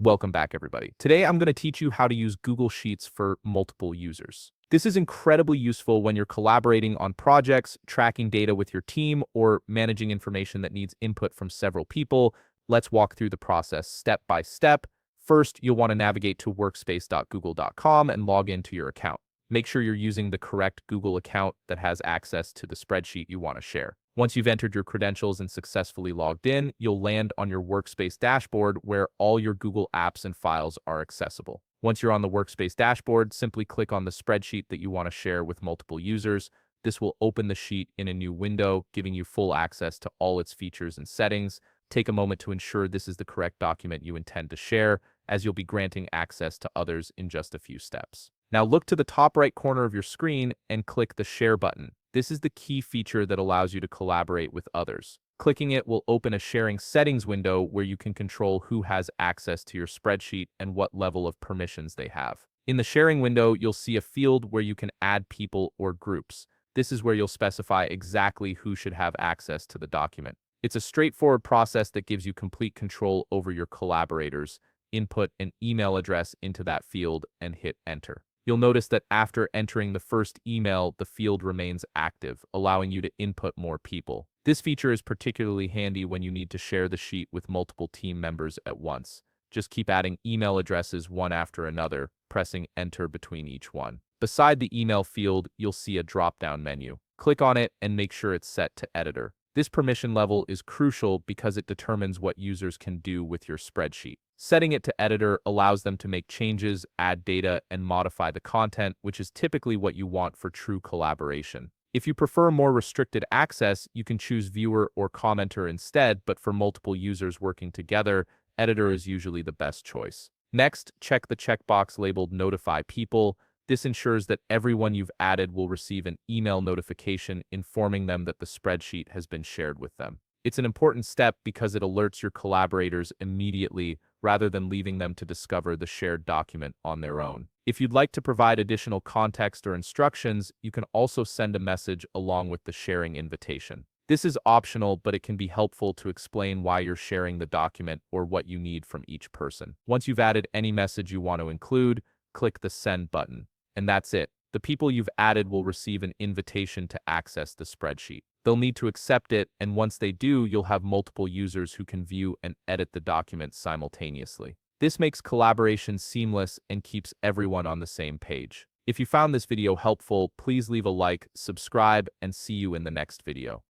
Welcome back, everybody. Today, I'm going to teach you how to use Google Sheets for multiple users. This is incredibly useful when you're collaborating on projects, tracking data with your team, or managing information that needs input from several people. Let's walk through the process step by step. First, you'll want to navigate to workspace.google.com and log into your account. Make sure you're using the correct Google account that has access to the spreadsheet you want to share. Once you've entered your credentials and successfully logged in, you'll land on your Workspace dashboard where all your Google apps and files are accessible. Once you're on the Workspace dashboard, simply click on the spreadsheet that you want to share with multiple users. This will open the sheet in a new window, giving you full access to all its features and settings. Take a moment to ensure this is the correct document you intend to share, as you'll be granting access to others in just a few steps. Now look to the top right corner of your screen and click the Share button. This is the key feature that allows you to collaborate with others. Clicking it will open a sharing settings window where you can control who has access to your spreadsheet and what level of permissions they have. In the sharing window, you'll see a field where you can add people or groups. This is where you'll specify exactly who should have access to the document. It's a straightforward process that gives you complete control over your collaborators. Input an email address into that field and hit enter. You'll notice that after entering the first email, the field remains active, allowing you to input more people. This feature is particularly handy when you need to share the sheet with multiple team members at once. Just keep adding email addresses one after another, pressing enter between each one. Beside the email field, you'll see a drop-down menu. Click on it and make sure it's set to editor. This permission level is crucial because it determines what users can do with your spreadsheet. Setting it to editor allows them to make changes, add data, and modify the content, which is typically what you want for true collaboration. If you prefer more restricted access, you can choose viewer or commenter instead, but for multiple users working together, editor is usually the best choice. Next, check the checkbox labeled Notify People. This ensures that everyone you've added will receive an email notification informing them that the spreadsheet has been shared with them. It's an important step because it alerts your collaborators immediately rather than leaving them to discover the shared document on their own. If you'd like to provide additional context or instructions, you can also send a message along with the sharing invitation. This is optional, but it can be helpful to explain why you're sharing the document or what you need from each person. Once you've added any message you want to include, click the Send button. And that's it. The people you've added will receive an invitation to access the spreadsheet. They'll need to accept it, and once they do, you'll have multiple users who can view and edit the document simultaneously. This makes collaboration seamless and keeps everyone on the same page. If you found this video helpful, please leave a like, subscribe, and see you in the next video.